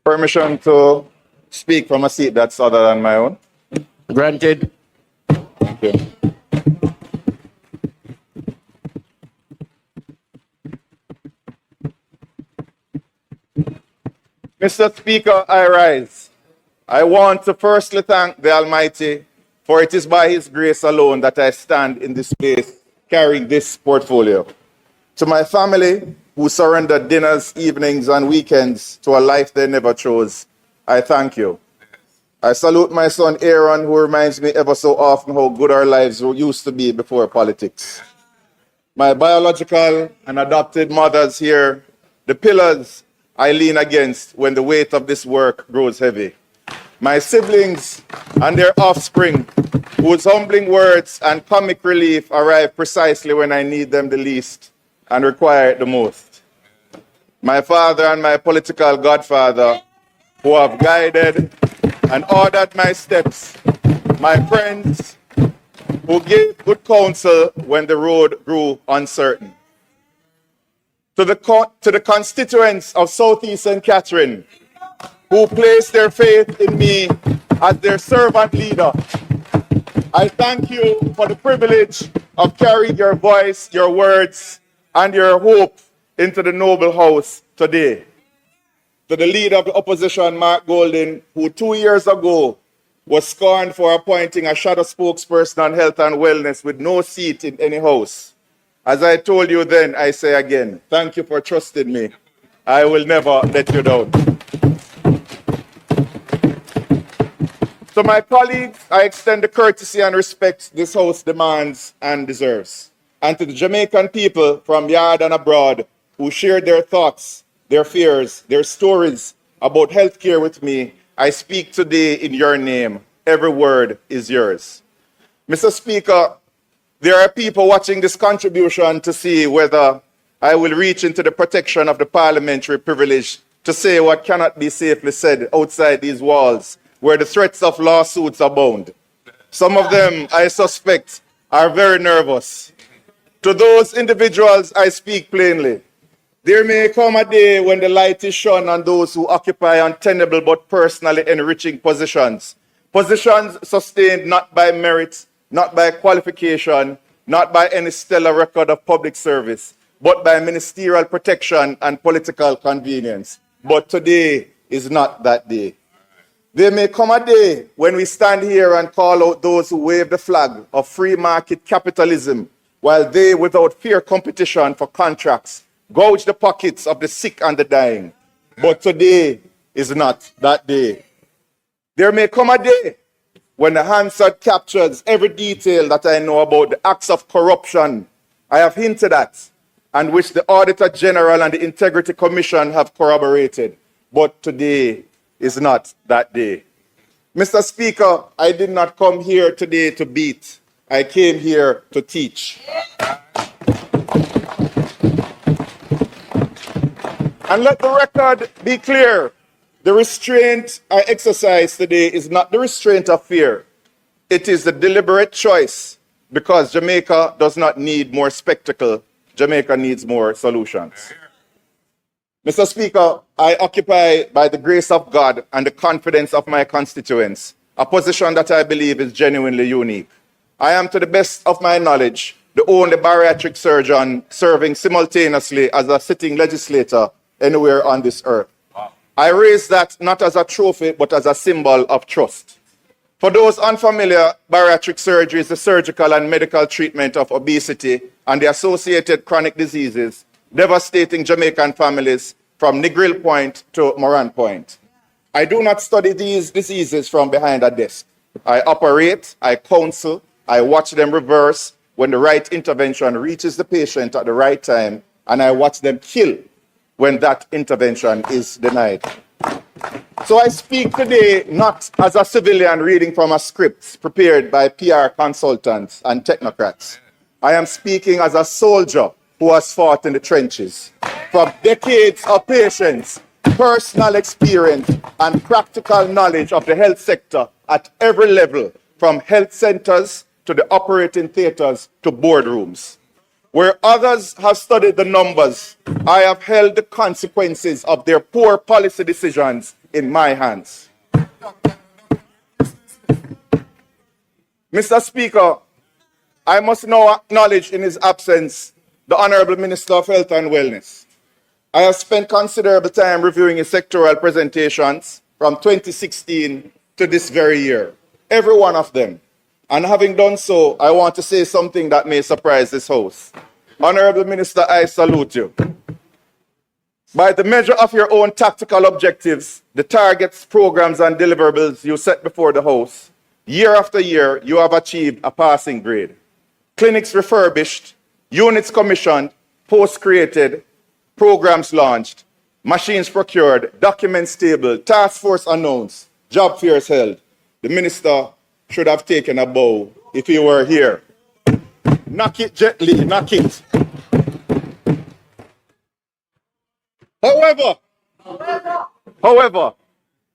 Permission to speak from a seat that's other than my own. Granted. Thank you. Mr. Speaker, I rise. I want to firstly thank the Almighty, for it is by His grace alone that I stand in this place carrying this portfolio. To my family, who surrendered dinners, evenings, and weekends to a life they never chose, I thank you. I salute my son Aaron, who reminds me ever so often how good our lives used to be before politics. My biological and adopted mothers here, the pillars I lean against when the weight of this work grows heavy. My siblings and their offspring, whose humbling words and comic relief arrive precisely when I need them the least and require it the most. My father and my political godfather, who have guided and ordered my steps. My friends, who gave good counsel when the road grew uncertain. To the constituents of Southeast St. Catherine, who placed their faith in me as their servant leader, I thank you for the privilege of carrying your voice, your words, and your hope into the noble house today. To the leader of the opposition, Mark Golding, who 2 years ago was scorned for appointing a shadow spokesperson on health and wellness with no seat in any house. As I told you then, I say again, thank you for trusting me. I will never let you down. To my colleagues, I extend the courtesy and respect this House demands and deserves. And to the Jamaican people from yard and abroad who shared their thoughts, their fears, their stories about healthcare with me, I speak today in your name. Every word is yours. Mr. Speaker, there are people watching this contribution to see whether I will reach into the protection of the parliamentary privilege to say what cannot be safely said outside these walls, where the threats of lawsuits abound. Some of them, I suspect, are very nervous. To those individuals, I speak plainly. There may come a day when the light is shone on those who occupy untenable but personally enriching positions. Positions sustained not by merit, not by qualification, not by any stellar record of public service, but by ministerial protection and political convenience. But today is not that day. There may come a day when we stand here and call out those who wave the flag of free market capitalism, while they, without fair competition for contracts, gouge the pockets of the sick and the dying. But today is not that day. There may come a day when the Hansard captures every detail that I know about the acts of corruption I have hinted at, and which the Auditor General and the Integrity Commission have corroborated. But today is not that day. Mr. Speaker, I did not come here today to beat. I came here to teach. And let the record be clear. The restraint I exercise today is not the restraint of fear. It is the deliberate choice, because Jamaica does not need more spectacle. Jamaica needs more solutions. Mr. Speaker, I occupy, by the grace of God and the confidence of my constituents, a position that I believe is genuinely unique. I am, to the best of my knowledge, the only bariatric surgeon serving simultaneously as a sitting legislator anywhere on this earth. I raise that not as a trophy, but as a symbol of trust. For those unfamiliar, bariatric surgery is the surgical and medical treatment of obesity and the associated chronic diseases devastating Jamaican families from Negril Point to Moran Point. I do not study these diseases from behind a desk. I operate, I counsel, I watch them reverse when the right intervention reaches the patient at the right time, and I watch them kill when that intervention is denied. So I speak today not as a civilian reading from a script prepared by PR consultants and technocrats. I am speaking as a soldier who has fought in the trenches. From decades of patience, personal experience, and practical knowledge of the health sector at every level, from health centers to the operating theaters to boardrooms. Where others have studied the numbers, I have held the consequences of their poor policy decisions in my hands. Mr. Speaker, I must now acknowledge in his absence the Honorable Minister of Health and Wellness. I have spent considerable time reviewing his sectoral presentations from 2016 to this very year, every one of them. And having done so, I want to say something that may surprise this House. Honorable Minister, I salute you. By the measure of your own tactical objectives, the targets, programs, and deliverables you set before the House, year after year, you have achieved a passing grade. Clinics refurbished, units commissioned, posts created, programs launched, machines procured, documents tabled, task force announced, job fairs held. The minister should have taken a bow if he were here. Knock it gently, knock it. However,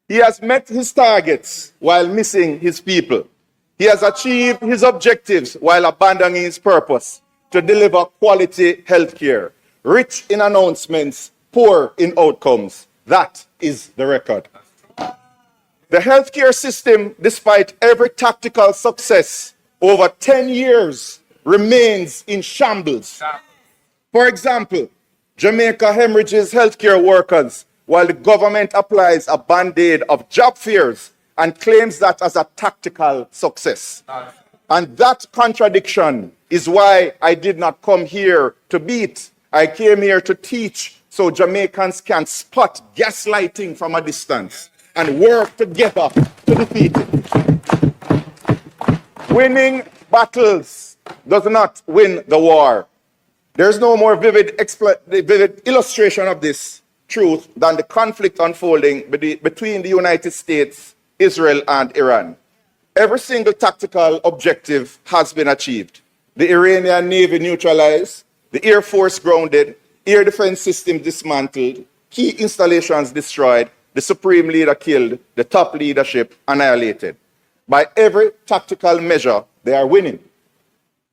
he has met his targets while missing his people. He has achieved his objectives while abandoning his purpose to deliver quality health care, rich in announcements, poor in outcomes. That is the record. The healthcare system, despite every tactical success over 10 years, remains in shambles. For example, Jamaica hemorrhages healthcare workers while the government applies a band-aid of job fairs and claims that as a tactical success. And that contradiction is why I did not come here to beat. I came here to teach so Jamaicans can spot gaslighting from a distance and work together to defeat it. Winning battles does not win the war. There's no more vivid illustration of this truth than the conflict unfolding between the United States, Israel, and Iran. Every single tactical objective has been achieved. The Iranian Navy neutralized, the Air Force grounded, air defense system dismantled, key installations destroyed, the supreme leader killed, the top leadership annihilated. By every tactical measure, they are winning.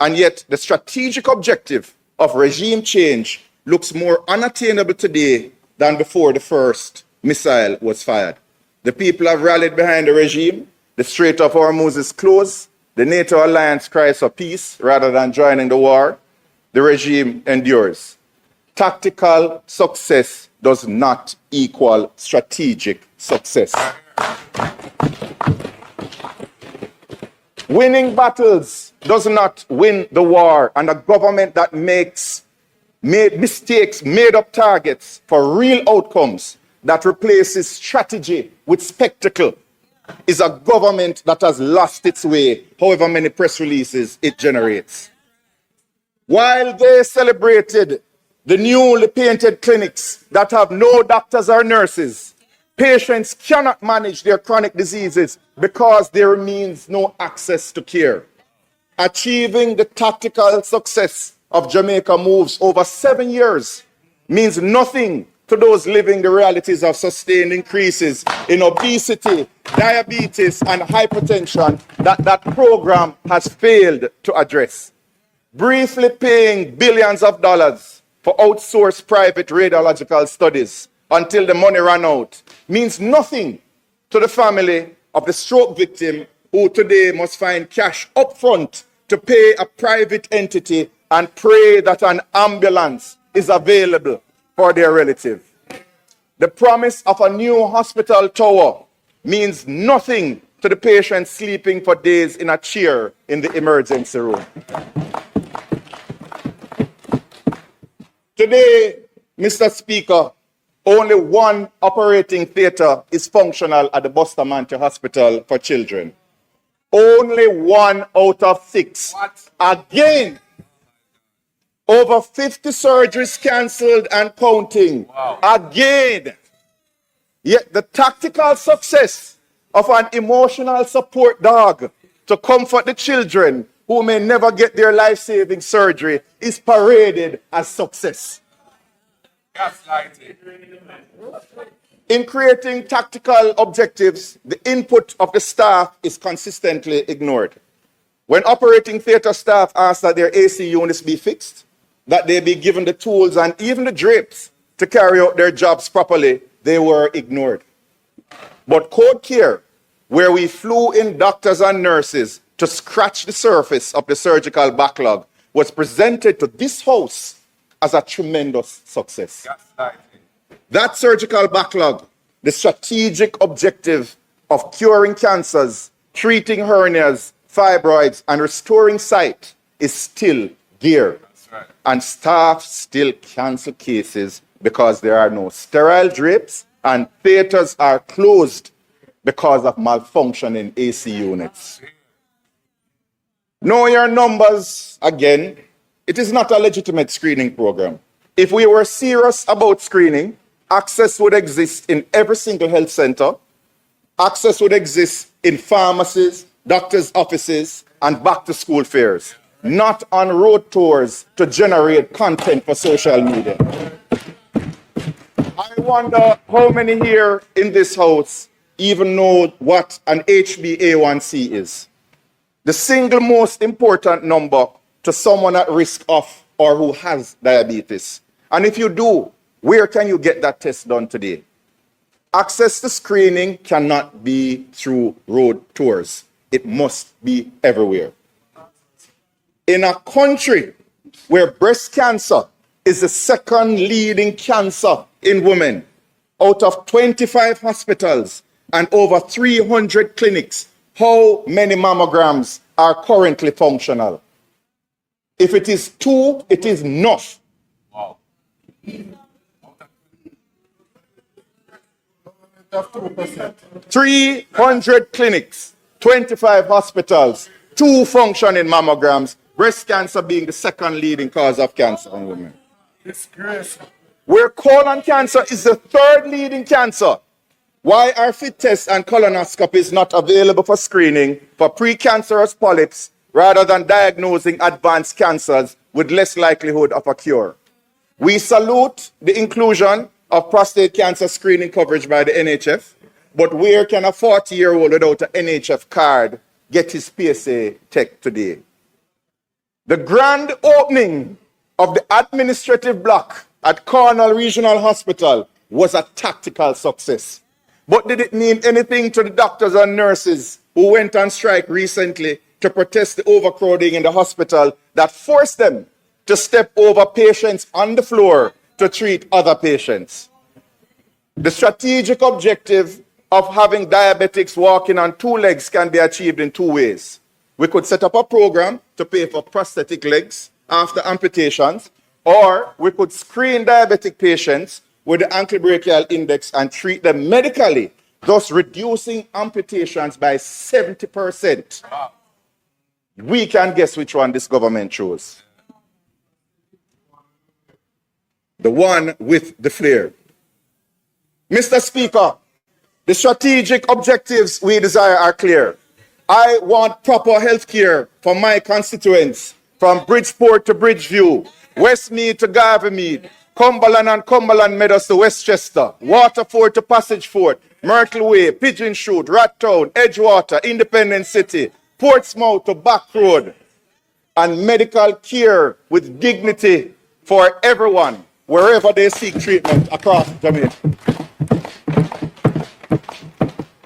And yet, the strategic objective of regime change looks more unattainable today than before the first missile was fired. The people have rallied behind the regime. The Strait of Hormuz is closed. The NATO alliance cries for peace rather than joining the war. The regime endures. Tactical success does not equal strategic success. Winning battles does not win the war, and a government that makes mistakes, made up targets for real outcomes, that replaces strategy with spectacle, is a government that has lost its way, however many press releases it generates. While they celebrated the newly painted clinics that have no doctors or nurses, patients cannot manage their chronic diseases because there remains no access to care. Achieving the tactical success of Jamaica moves over 7 years means nothing to those living the realities of sustained increases in obesity, diabetes, and hypertension that program has failed to address. Briefly paying billions of dollars for outsourced private radiological studies until the money ran out means nothing to the family of the stroke victim who today must find cash upfront to pay a private entity and pray that an ambulance is available for their relative. The promise of a new hospital tower means nothing to the patient sleeping for days in a chair in the emergency room. Today, Mr. Speaker, only one operating theater is functional at the Bustamante Hospital for Children. Only 1 out of 6. What? Again, over 50 surgeries cancelled and counting. Wow. Again. Yet the tactical success of an emotional support dog to comfort the children who may never get their life-saving surgery is paraded as success. Gaslighting. In creating tactical objectives, the input of the staff is consistently ignored. When operating theatre staff ask that their AC units be fixed, that they be given the tools and even the drapes to carry out their jobs properly, they were ignored. But Code Care, where we flew in doctors and nurses to scratch the surface of the surgical backlog, was presented to this House as a tremendous success. That surgical backlog, the strategic objective of curing cancers, treating hernias, fibroids, and restoring sight is still there. Right. And staff still cancel cases because there are no sterile drapes and theaters are closed because of malfunctioning AC units. Know your numbers again. It is not a legitimate screening program. If we were serious about screening, access would exist in every single health center. Access would exist in pharmacies, doctors' offices, and back-to-school fairs, not on road tours to generate content for social media. I wonder how many here in this House even know what an HbA1c is. The single most important number to someone at risk of or who has diabetes. And if you do, where can you get that test done today? Access to screening cannot be through road tours. It must be everywhere. In a country where breast cancer is the second leading cancer in women, out of 25 hospitals and over 300 clinics, how many mammograms are currently functional? If it is 2, it is not. Wow. 300 clinics, 25 hospitals, 2 functioning mammograms, breast cancer being the second leading cause of cancer in women. Disgraceful. Where colon cancer is the third leading cancer. Why are fit tests and colonoscopies not available for screening for precancerous polyps rather than diagnosing advanced cancers with less likelihood of a cure? We salute the inclusion of prostate cancer screening coverage by the NHF, but where can a 40-year-old without an NHF card get his PSA checked today? The grand opening of the administrative block at Cornwall Regional Hospital was a tactical success. But did it mean anything to the doctors and nurses who went on strike recently to protest the overcrowding in the hospital that forced them to step over patients on the floor to treat other patients? The strategic objective of having diabetics walking on 2 legs can be achieved in 2 ways. We could set up a program to pay for prosthetic legs after amputations, or we could screen diabetic patients with the ankle brachial index and treat them medically, thus reducing amputations by 70%. We can guess which one this government chose. The one with the flair. Mr. Speaker, the strategic objectives we desire are clear. I want proper health care for my constituents, from Bridgeport to Bridgeview, Westmead to Garvermead, Cumberland and Cumberland Meadows to Westchester, Waterford to Passageford, Myrtle Way, Pigeon Shoot, Rattown, Edgewater, Independence City, Portsmouth to Back Road, and medical care with dignity for everyone, wherever they seek treatment across Jamaica.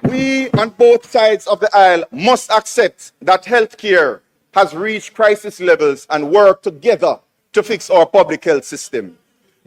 We on both sides of the aisle must accept that healthcare has reached crisis levels and work together to fix our public health system.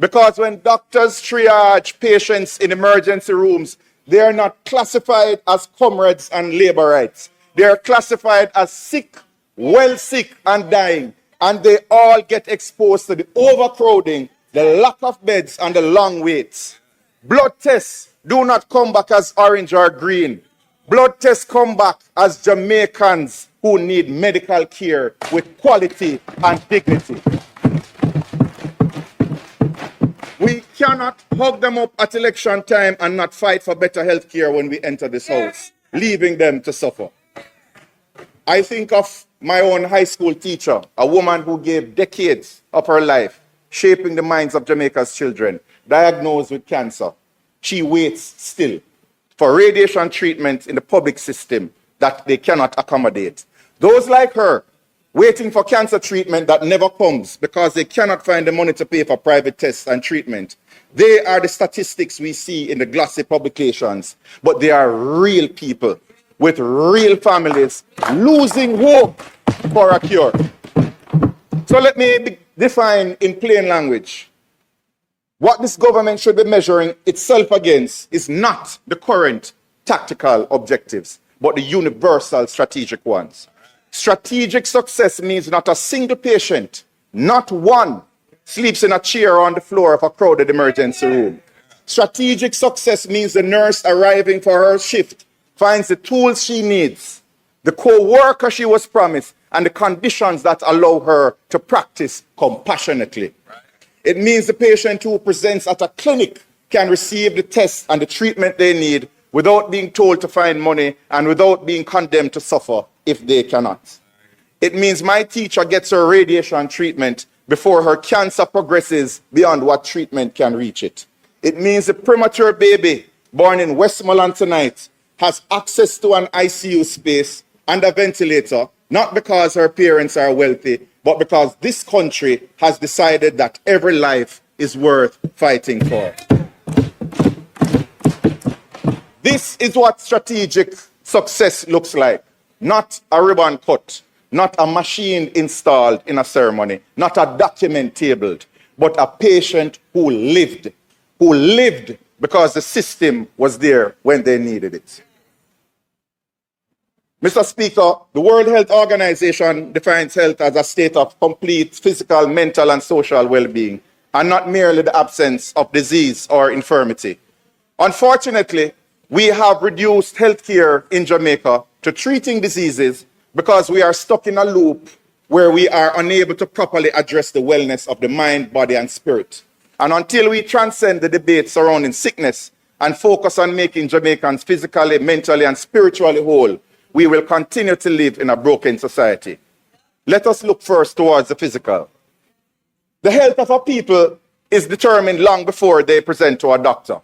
Because when doctors triage patients in emergency rooms, they are not classified as comrades and laborites. They are classified as sick, well sick and dying. And they all get exposed to the overcrowding, the lack of beds and the long waits. Blood tests do not come back as orange or green. Blood tests come back as Jamaicans who need medical care with quality and dignity. We cannot hug them up at election time and not fight for better health care when we enter this house, leaving them to suffer. I think of my own high school teacher, a woman who gave decades of her life shaping the minds of Jamaica's children, diagnosed with cancer. she waits still for radiation treatment in the public system that they cannot accommodate. Those like her, waiting for cancer treatment that never comes because they cannot find the money to pay for private tests and treatment. They are the statistics we see in the glossy publications, but they are real people with real families losing hope for a cure. So let me define in plain language. What this government should be measuring itself against is not the current tactical objectives, but the universal strategic ones. Strategic success means not a single patient, not one, sleeps in a chair on the floor of a crowded emergency room. Strategic success means the nurse arriving for her shift finds the tools she needs, the co-worker she was promised, and the conditions that allow her to practice compassionately. It means the patient who presents at a clinic can receive the tests and the treatment they need without being told to find money and without being condemned to suffer if they cannot. It means my teacher gets her radiation treatment before her cancer progresses beyond what treatment can reach it. It means the premature baby born in Westmoreland tonight has access to an ICU space and a ventilator, not because her parents are wealthy, but because this country has decided that every life is worth fighting for. This is what strategic success looks like. Not a ribbon cut, not a machine installed in a ceremony, not a document tabled, but a patient who lived because the system was there when they needed it. Mr. Speaker, the World Health Organization defines health as a state of complete physical, mental, and social well-being, and not merely the absence of disease or infirmity. Unfortunately, we have reduced healthcare in Jamaica to treating diseases because we are stuck in a loop where we are unable to properly address the wellness of the mind, body, and spirit. And until we transcend the debate surrounding sickness and focus on making Jamaicans physically, mentally, and spiritually whole, we will continue to live in a broken society. Let us look first towards the physical. The health of our people is determined long before they present to a doctor.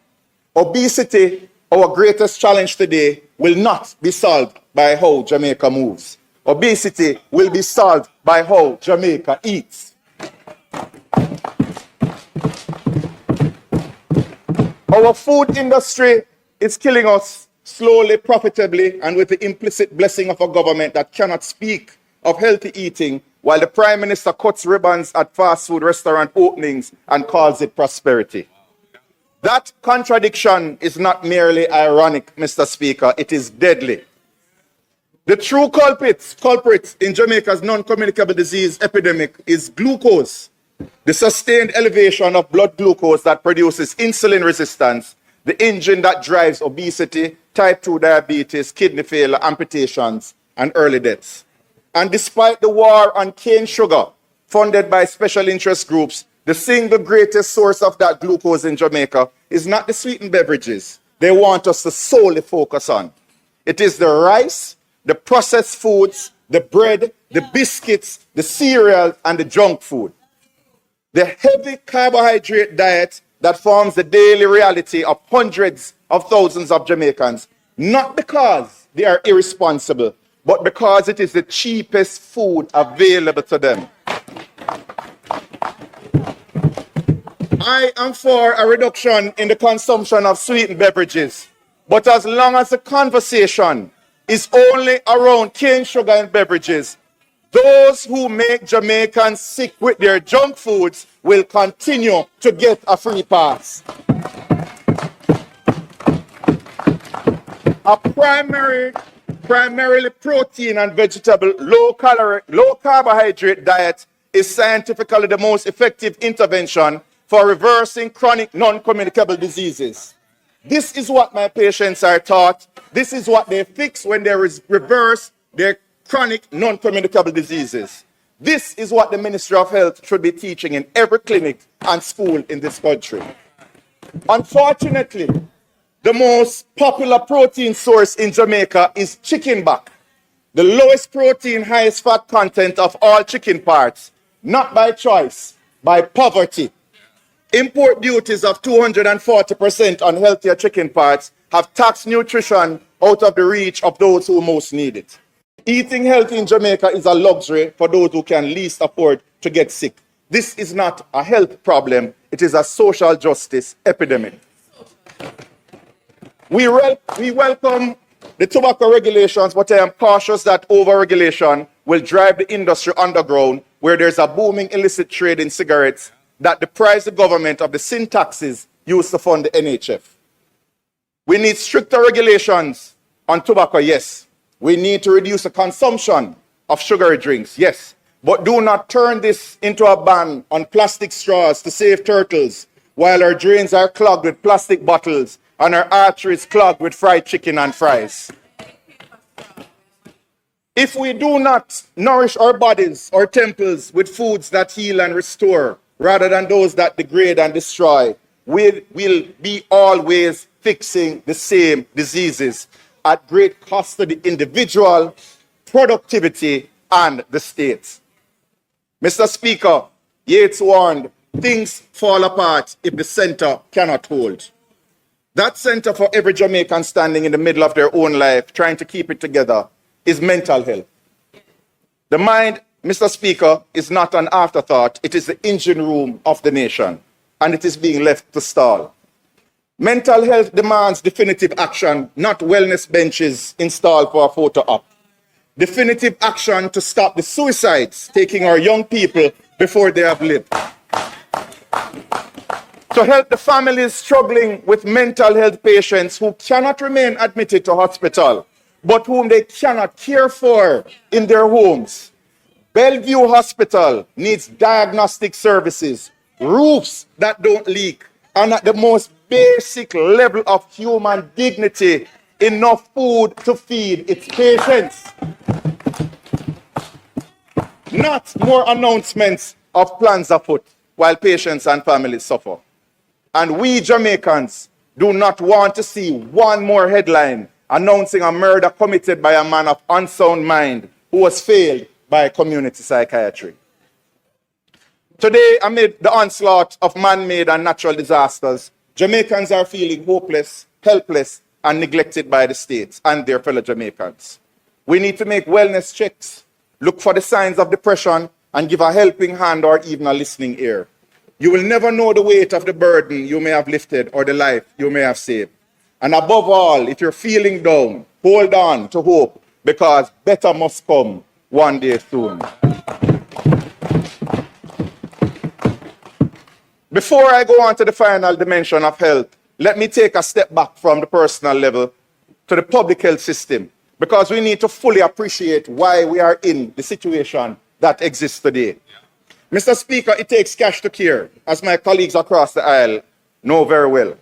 Obesity, our greatest challenge today, will not be solved by how Jamaica moves. Obesity will be solved by how Jamaica eats. Our food industry is killing us slowly, profitably, and with the implicit blessing of a government that cannot speak of healthy eating while the Prime Minister cuts ribbons at fast food restaurant openings and calls it prosperity. That contradiction is not merely ironic, Mr. Speaker, it is deadly. The true culprit in Jamaica's non-communicable disease epidemic is glucose, the sustained elevation of blood glucose that produces insulin resistance, the engine that drives obesity, type 2 diabetes, kidney failure, amputations, and early deaths. And despite the war on cane sugar, funded by special interest groups, the single greatest source of that glucose in Jamaica is not the sweetened beverages they want us to solely focus on. It is the rice, the processed foods, the bread, the biscuits, the cereal, and the junk food. The heavy carbohydrate diet that forms the daily reality of hundreds of thousands of Jamaicans, not because they are irresponsible, but because it is the cheapest food available to them. I am for a reduction in the consumption of sweetened beverages, but as long as the conversation is only around cane sugar and beverages, those who make Jamaicans sick with their junk foods will continue to get a free pass. A primarily protein and vegetable, low carbohydrate diet is scientifically the most effective intervention for reversing chronic non-communicable diseases. This is what my patients are taught. This is what they fix when they reverse their chronic non-communicable diseases. This is what the Ministry of Health should be teaching in every clinic and school in this country. Unfortunately, the most popular protein source in Jamaica is chicken back, the lowest protein, highest fat content of all chicken parts, not by choice, by poverty. Import duties of 240% on healthier chicken parts have taxed nutrition out of the reach of those who most need it. Eating healthy in Jamaica is a luxury for those who can least afford to get sick. This is not a health problem, it is a social justice epidemic. We welcome the tobacco regulations, but I am cautious that over-regulation will drive the industry underground, where there's a booming illicit trade in cigarettes that deprives the government of the sin taxes used to fund the NHF. We need stricter regulations on tobacco, yes. We need to reduce the consumption of sugary drinks, yes. But do not turn this into a ban on plastic straws to save turtles, while our drains are clogged with plastic bottles and our arteries clogged with fried chicken and fries. If we do not nourish our bodies or temples with foods that heal and restore, rather than those that degrade and destroy, we will be always fixing the same diseases at great cost to the individual, productivity, and the state. Mr. Speaker, Yates warned, things fall apart if the center cannot hold. That center for every Jamaican standing in the middle of their own life, trying to keep it together, is mental health. The mind, Mr. Speaker, is not an afterthought. It is the engine room of the nation, and it is being left to stall. Mental health demands definitive action, not wellness benches installed for a photo op. Definitive action to stop the suicides taking our young people before they have lived. To help the families struggling with mental health patients who cannot remain admitted to hospital, but whom they cannot care for in their homes. Bellevue Hospital needs diagnostic services, roofs that don't leak, and at the most basic level of human dignity, enough food to feed its patients. Not more announcements of plans afoot while patients and families suffer. And we Jamaicans do not want to see one more headline announcing a murder committed by a man of unsound mind who was failed by community psychiatry. Today, amid the onslaught of man-made and natural disasters, Jamaicans are feeling hopeless, helpless, and neglected by the state and their fellow Jamaicans. We need to make wellness checks, look for the signs of depression, and give a helping hand or even a listening ear. You will never know the weight of the burden you may have lifted or the life you may have saved. And above all, if you're feeling down, hold on to hope, because better must come one day soon. Before I go on to the final dimension of health, let me take a step back from the personal level to the public health system, because we need to fully appreciate why we are in the situation that exists today. Mr. Speaker, it takes cash to care, as my colleagues across the aisle know very well.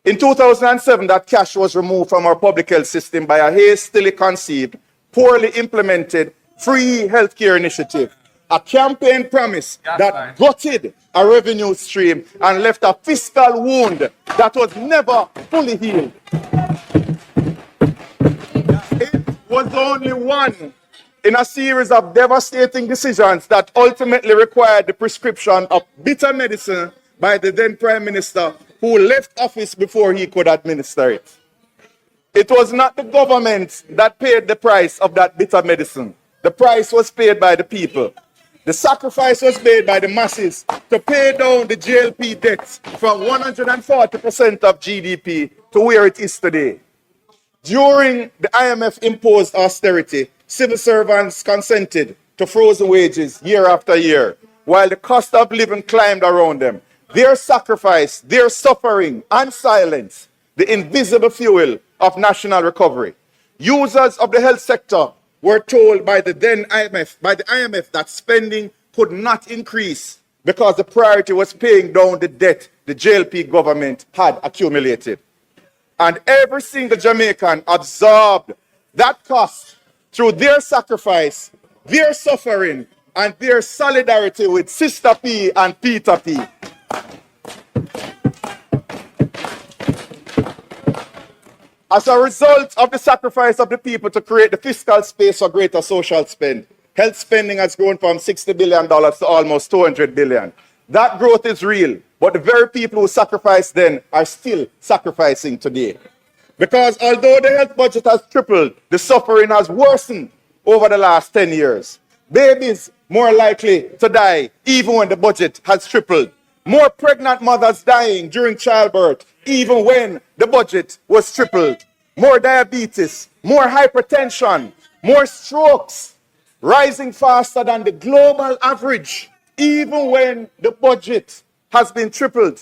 In 2007, that cash was removed from our public health system by a hastily conceived, poorly implemented, free healthcare initiative. A campaign promise that gutted a revenue stream and left a fiscal wound that was never fully healed. It was only one in a series of devastating decisions that ultimately required the prescription of bitter medicine by the then Prime Minister, who left office before he could administer it. It was not the government that paid the price of that bitter medicine. The price was paid by the people. The sacrifice was made by the masses to pay down the JLP debts from 140% of GDP to where it is today. During the IMF imposed austerity, civil servants consented to frozen wages year after year, while the cost of living climbed around them. Their sacrifice, their suffering, and silence, the invisible fuel of national recovery. Users of the health sector were told by the IMF that spending could not increase because the priority was paying down the debt the JLP government had accumulated. And every single Jamaican absorbed that cost through their sacrifice, their suffering, and their solidarity with Sister P and Peter P. As a result of the sacrifice of the people to create the fiscal space for greater social spend, health spending has grown from $60 billion to almost $200 billion. That growth is real, but the very people who sacrificed then are still sacrificing today. Because although the health budget has tripled, the suffering has worsened over the last 10 years. Babies more likely to die even when the budget has tripled. More pregnant mothers dying during childbirth even when the budget was tripled. More diabetes, more hypertension, more strokes, rising faster than the global average even when the budget has been tripled.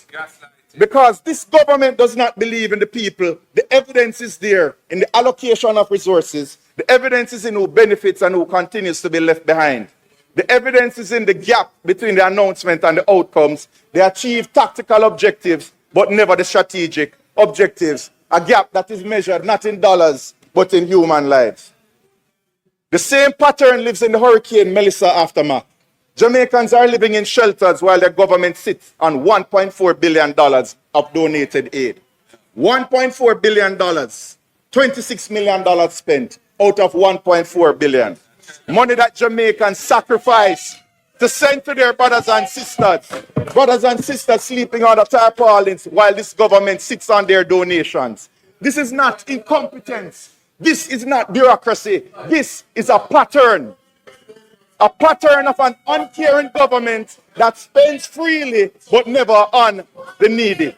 Because this government does not believe in the people. The evidence is there in the allocation of resources. The evidence is in who benefits and who continues to be left behind. The evidence is in the gap between the announcement and the outcomes. They achieve tactical objectives, but never the strategic objectives. A gap that is measured not in dollars, but in human lives. The same pattern lives in the Hurricane Melissa aftermath. Jamaicans are living in shelters while their government sits on $1.4 billion of donated aid. $1.4 billion, $26 million spent out of $1.4 billion. Money that Jamaicans sacrifice to send to their brothers and sisters sleeping on the tarpaulins while this government sits on their donations. This is not incompetence. This is not bureaucracy. This is a pattern. A pattern of an uncaring government that spends freely but never on the needy.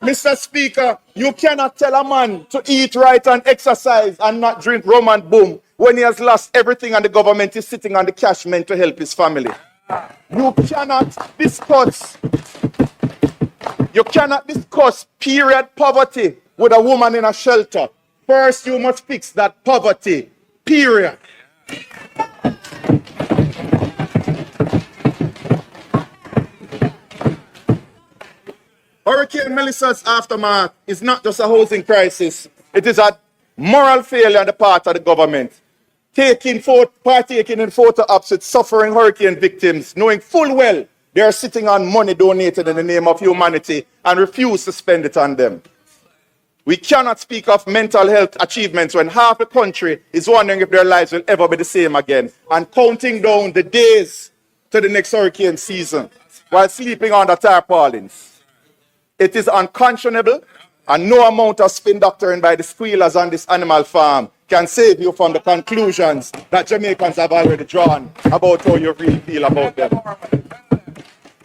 Mr. Speaker, you cannot tell a man to eat right and exercise and not drink rum and boom when he has lost everything and the government is sitting on the cash meant to help his family. You cannot discuss period poverty with a woman in a shelter. First, you must fix that poverty, period. Hurricane Melissa's aftermath is not just a housing crisis. It is a moral failure on the part of the government. Partaking in photo ops with suffering hurricane victims, knowing full well they are sitting on money donated in the name of humanity and refuse to spend it on them. We cannot speak of mental health achievements when half the country is wondering if their lives will ever be the same again and counting down the days to the next hurricane season while sleeping on the tarpaulins. It is unconscionable, and no amount of spin doctoring by the squealers on this animal farm can save you from the conclusions that Jamaicans have already drawn about how you really feel about them.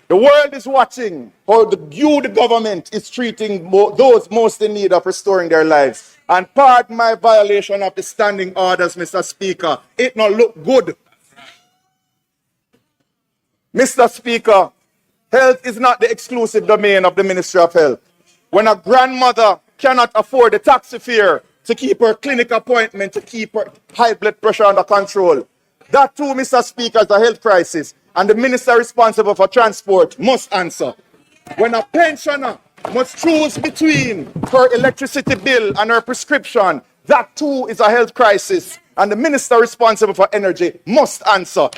The world is watching how the government is treating those most in need of restoring their lives. And pardon my violation of the standing orders, Mr. Speaker, it not look good. Mr. Speaker, health is not the exclusive domain of the Ministry of Health. When a grandmother cannot afford a taxi fare to keep her clinic appointment, to keep her high blood pressure under control, that too, Mr. Speaker, is a health crisis, and the minister responsible for transport must answer. When a pensioner must choose between her electricity bill and her prescription, that too is a health crisis, and the minister responsible for energy must answer.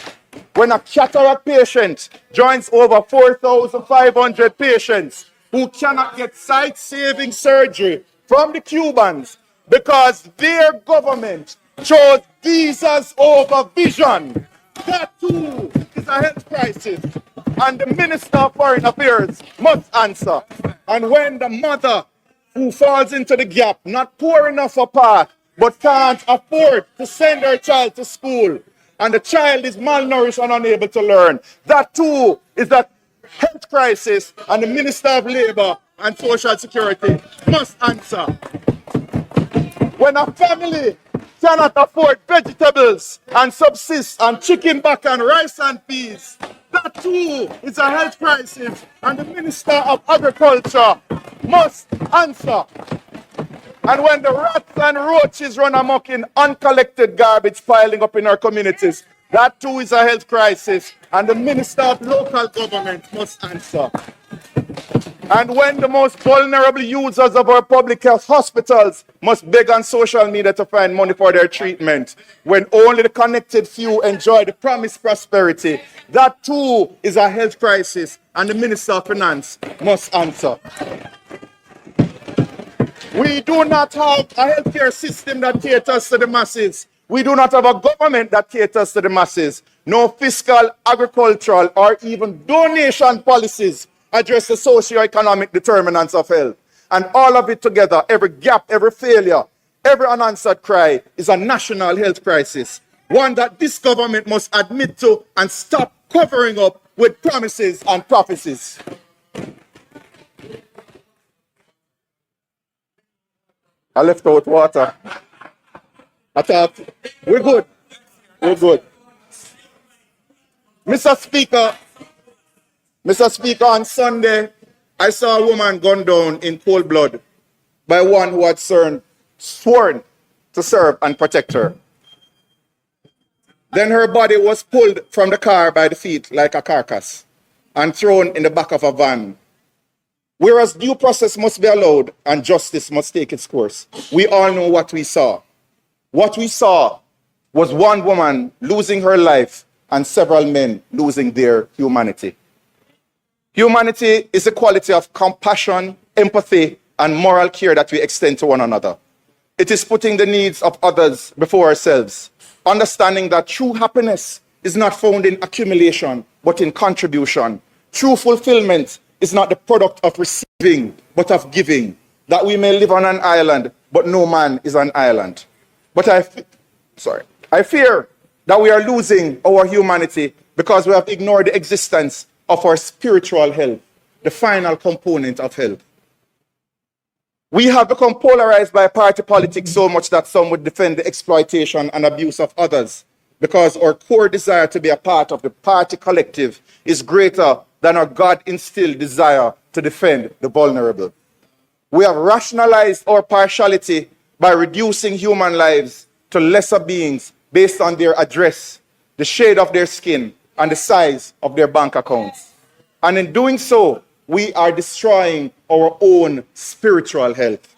When a cataract patient joins over 4,500 patients who cannot get sight-saving surgery from the Cubans because their government chose visas over vision, that too is a health crisis, and the Minister of Foreign Affairs must answer. And when the mother who falls into the gap, not poor enough for path, but can't afford to send her child to school, and the child is malnourished and unable to learn, that too is a health crisis, and the Minister of Labour and Social Security must answer. When a family cannot afford vegetables and subsist on chicken back and rice and peas, that too is a health crisis, and the Minister of Agriculture must answer. And when the rats and roaches run amok in uncollected garbage piling up in our communities, that too is a health crisis, and the Minister of Local Government must answer. And when the most vulnerable users of our public health hospitals must beg on social media to find money for their treatment, when only the connected few enjoy the promised prosperity, that too is a health crisis, and the Minister of Finance must answer. We do not have a healthcare system that caters to the masses. We do not have a government that caters to the masses. No fiscal, agricultural, or even donation policies address the socioeconomic determinants of health. And all of it together, every gap, every failure, every unanswered cry is a national health crisis. One that this government must admit to and stop covering up with promises and prophecies. I left out water. I thought, we're good. We're good. Mr. Speaker, on Sunday, I saw a woman gunned down in cold blood by one who had sworn to serve and protect her. Then her body was pulled from the car by the feet like a carcass and thrown in the back of a van. Whereas due process must be allowed and justice must take its course, we all know what we saw. What we saw was one woman losing her life and several men losing their humanity. Humanity is a quality of compassion, empathy, and moral care that we extend to one another. It is putting the needs of others before ourselves, understanding that true happiness is not found in accumulation, but in contribution. True fulfillment is not the product of receiving, but of giving. That we may live on an island, but no man is an island. But I fear that we are losing our humanity because we have ignored the existence of our spiritual health, the final component of health. We have become polarized by party politics so much that some would defend the exploitation and abuse of others because our core desire to be a part of the party collective is greater than our God-instilled desire to defend the vulnerable. We have rationalized our partiality by reducing human lives to lesser beings based on their address, the shade of their skin, and the size of their bank accounts. And in doing so, we are destroying our own spiritual health.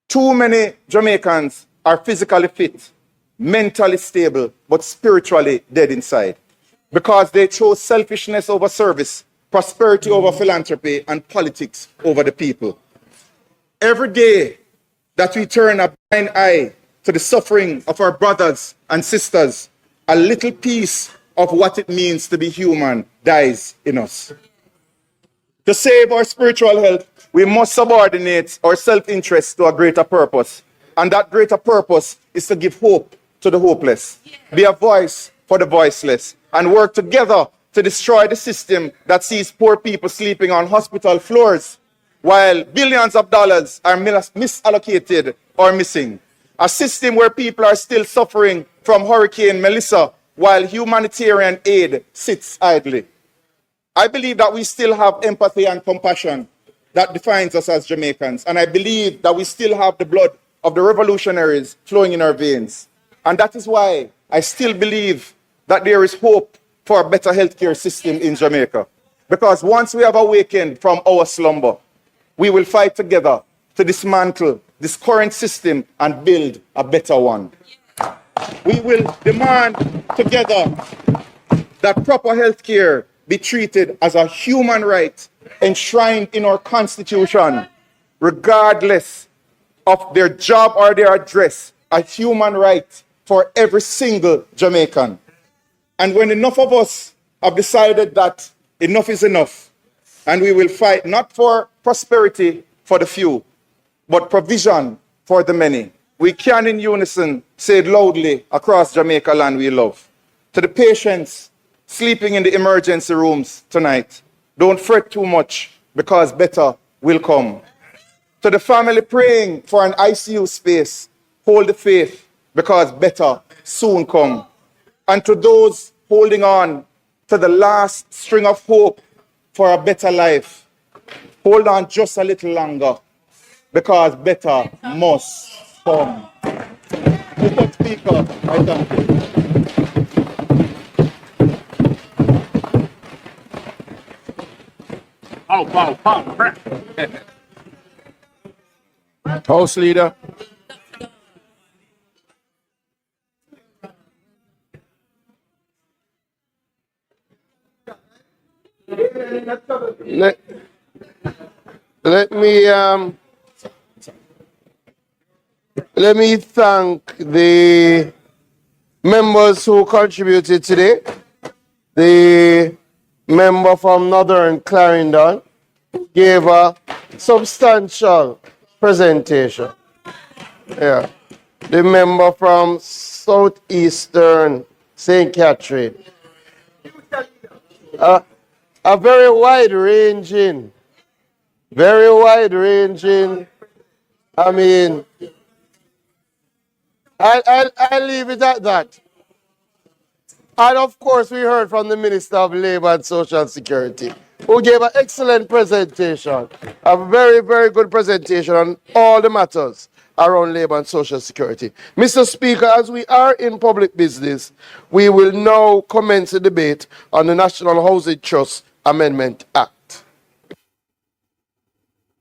Too many Jamaicans are physically fit, mentally stable, but spiritually dead inside because they chose selfishness over service, prosperity over philanthropy, and politics over the people. Every day that we turn a blind eye to the suffering of our brothers and sisters, a little piece of what it means to be human dies in us. To save our spiritual health, we must subordinate our self-interest to a greater purpose. And that greater purpose is to give hope to the hopeless, be a voice for the voiceless, and work together to destroy the system that sees poor people sleeping on hospital floors while billions of dollars are misallocated or missing. A system where people are still suffering from Hurricane Melissa while humanitarian aid sits idly. I believe that we still have empathy and compassion that defines us as Jamaicans. And I believe that we still have the blood of the revolutionaries flowing in our veins. And that is why I still believe that there is hope for a better healthcare system in Jamaica. Because once we have awakened from our slumber, we will fight together to dismantle this current system and build a better one. We will demand together that proper health care be treated as a human right enshrined in our constitution, regardless of their job or their address, a human right for every single Jamaican. And when enough of us have decided that enough is enough, and we will fight not for prosperity for the few, but provision for the many, we can in unison say it loudly across Jamaica land we love. To the patients sleeping in the emergency rooms tonight, don't fret too much because better will come. To the family praying for an ICU space, hold the faith because better soon come. And to those holding on to the last string of hope for a better life, hold on just a little longer because better must come. Mr. Speaker, I thank you. House Leader. Let me thank the members who contributed today. The member from Northern Clarendon gave a substantial presentation. Yeah. The member from Southeastern St. Catherine. A very wide-ranging, I mean, I'll leave it at that. And of course, we heard from the Minister of Labour and Social Security, who gave an excellent presentation, a very, very good presentation on all the matters around Labour and Social Security. Mr. Speaker, as we are in public business, we will now commence a debate on the National Housing Trust Amendment Act.